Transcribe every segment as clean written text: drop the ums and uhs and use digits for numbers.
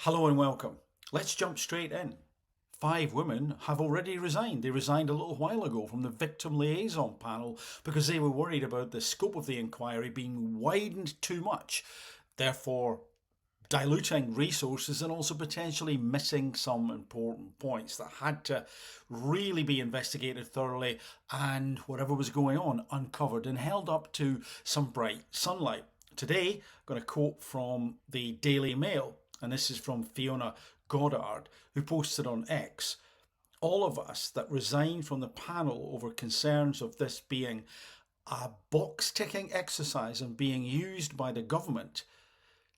Hello and welcome. Let's jump straight in. 5 women have already resigned. They resigned a little while ago from the victim liaison panel because they were worried about the scope of the inquiry being widened too much, therefore diluting resources and also potentially missing some important points that had to really be investigated thoroughly and whatever was going on uncovered and held up to some bright sunlight. Today, I'm going to quote from the Daily Mail, and this is from Fiona Goddard, who posted on X. All of us that resigned from the panel over concerns of this being a box ticking exercise and being used by the government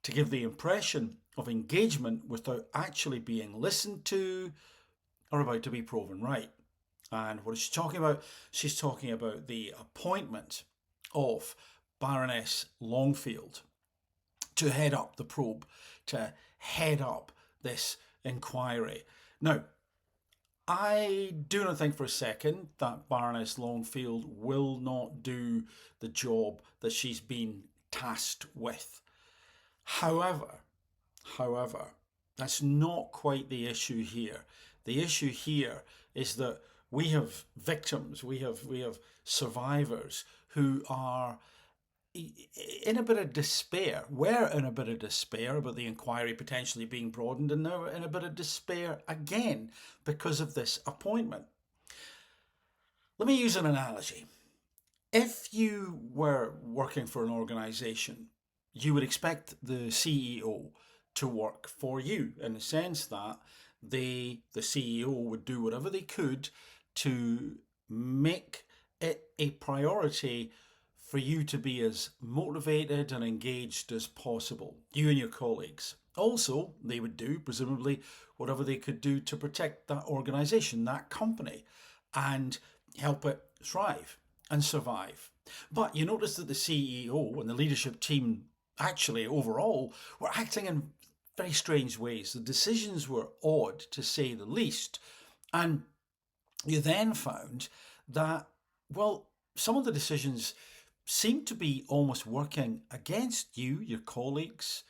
to give the impression of engagement without actually being listened to are about to be proven right. And what is she talking about? She's talking about the appointment of Baroness Longfield to head up the probe, to head up this inquiry. Now, I do not think for a second that Baroness Longfield will not do the job that she's been tasked with. However, that's not quite the issue here. The issue here is that we have victims, we have survivors who are in a bit of despair. We're in a bit of despair about the inquiry potentially being broadened, and now we're in a bit of despair again because of this appointment. Let me use an analogy. If you were working for an organisation, you would expect the CEO to work for you in the sense that the CEO would do whatever they could to make it a priority for you to be as motivated and engaged as possible, you and your colleagues. Also, they would do, presumably, whatever they could do to protect that organisation, that company, and help it thrive and survive. But you notice that the CEO and the leadership team actually overall were acting in very strange ways. The decisions were odd, to say the least. And you then found that, well, some of the decisions seemed to be almost working against you, your colleagues,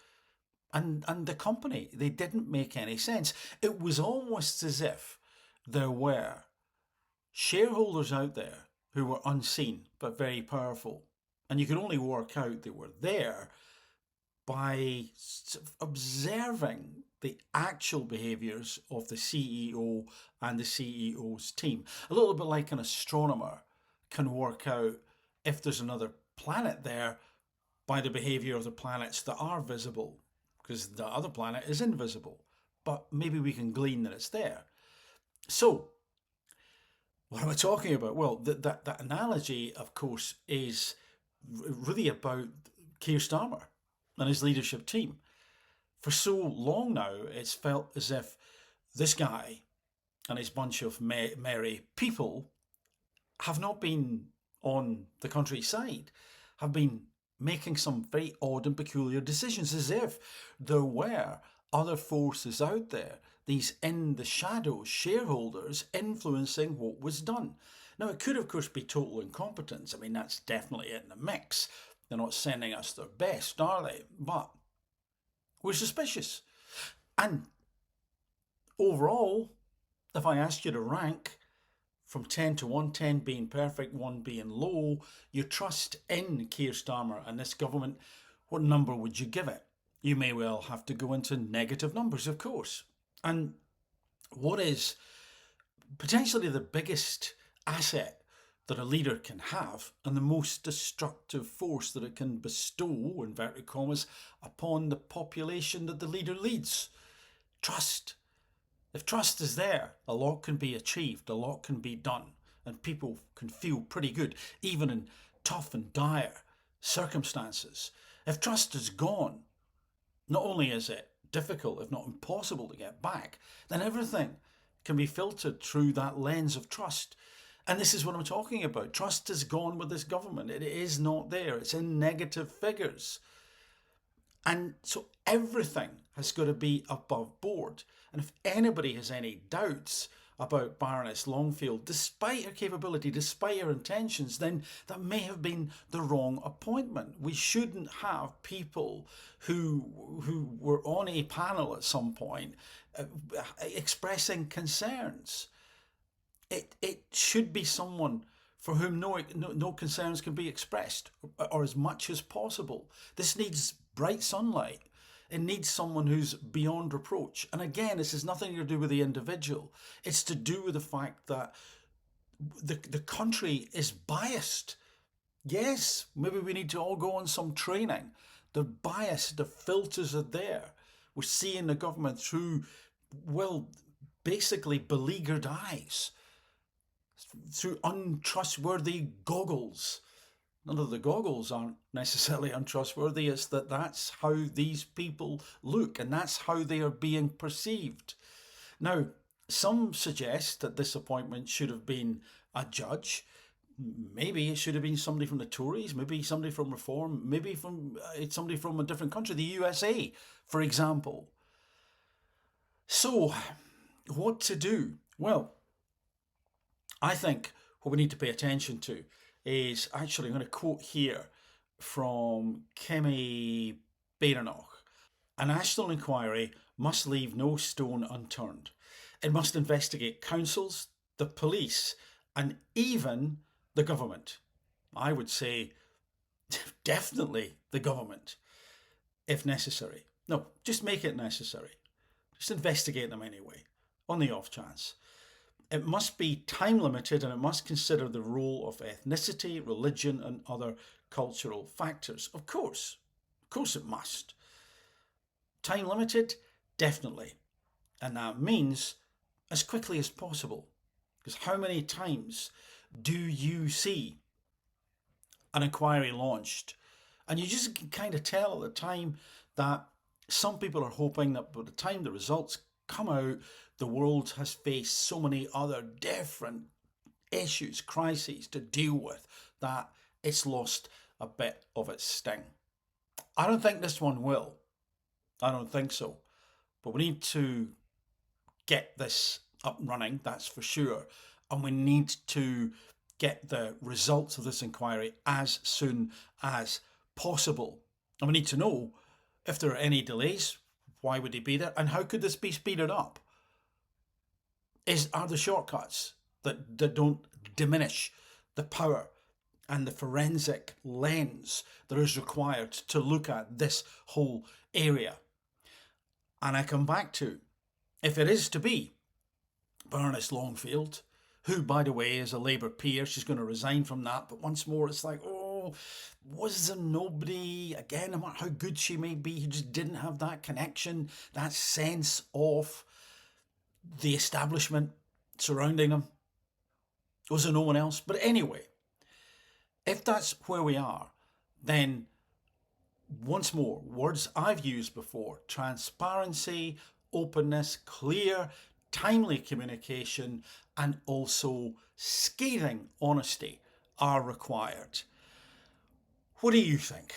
and the company. They didn't make any sense. It was almost as if there were shareholders out there who were unseen but very powerful. And you could only work out they were there by observing the actual behaviours of the CEO and the CEO's team. A little bit like an astronomer can work out if there's another planet there by the behaviour of the planets that are visible, because the other planet is invisible. But maybe we can glean that it's there. So, what am I talking about? Well, that analogy, of course, is really about Keir Starmer and his leadership team. For so long now, it's felt as if this guy and his bunch of merry people have not been on the countryside, have been making some very odd and peculiar decisions, as if there were other forces out there, these in the shadows shareholders influencing what was done. Now, it could, of course, be total incompetence. I mean, that's definitely in the mix. They're not sending us their best, are they? But we're suspicious. And overall, if I asked you to rank from 10 to 1, 10 being perfect, 1 being low, your trust in Keir Starmer and this government, what number would you give it? You may well have to go into negative numbers, of course. And what is potentially the biggest asset that a leader can have and the most destructive force that it can bestow, inverted commas, upon the population that the leader leads? Trust. If trust is there, a lot can be achieved, a lot can be done, and people can feel pretty good, even in tough and dire circumstances. If trust is gone, not only is it difficult, if not impossible, to get back, then everything can be filtered through that lens of trust. And this is what I'm talking about. Trust is gone with this government. It is not there. It's in negative figures. And so everything has got to be above board. And if anybody has any doubts about Baroness Longfield, despite her capability, despite her intentions, then that may have been the wrong appointment. We shouldn't have people who were on a panel at some point expressing concerns. It should be someone for whom no concerns can be expressed, or as much as possible. This needs bright sunlight. It needs someone who's beyond reproach. And again, this has nothing to do with the individual. It's to do with the fact that the country is biased. Yes, maybe we need to all go on some training. They're biased. The filters are there. We're seeing the government through, well, basically beleaguered eyes, through untrustworthy goggles. None of the goggles aren't necessarily untrustworthy. It's that that's how these people look, and that's how they are being perceived. Now, some suggest that this appointment should have been a judge. Maybe it should have been somebody from the Tories, maybe somebody from Reform, maybe from somebody from a different country, the USA, for example. So, what to do? Well, I think what we need to pay attention to is actually, I'm going to quote here from Kemi Baroness. A national inquiry must leave no stone unturned. It must investigate councils, the police, and even the government. I would say definitely the government, if necessary. No, just make it necessary. Just investigate them anyway, on the off chance. It must be time limited, and it must consider the role of ethnicity, religion, and other cultural factors. Of course it must. Time limited, definitely. And that means as quickly as possible. Because how many times do you see an inquiry launched? And you just can kind of tell at the time that some people are hoping that by the time the results come out, the world has faced so many other different issues, crises to deal with, that it's lost a bit of its sting. I don't think this one will. I don't think so. But we need to get this up and running, that's for sure. And we need to get the results of this inquiry as soon as possible. And we need to know if there are any delays, why would they be there, and how could this be speeded up? Are there shortcuts that don't diminish the power and the forensic lens that is required to look at this whole area? And I come back to, if it is to be Baroness Longfield, who, by the way, is a Labour peer, she's going to resign from that, but once more it's like, was there nobody, again, no matter how good she may be, who just didn't have that connection, that sense of the establishment surrounding them? Was there no one else? But anyway, if that's where we are, then once more, words I've used before: transparency, openness, clear, timely communication, and also scathing honesty are required. What do you think?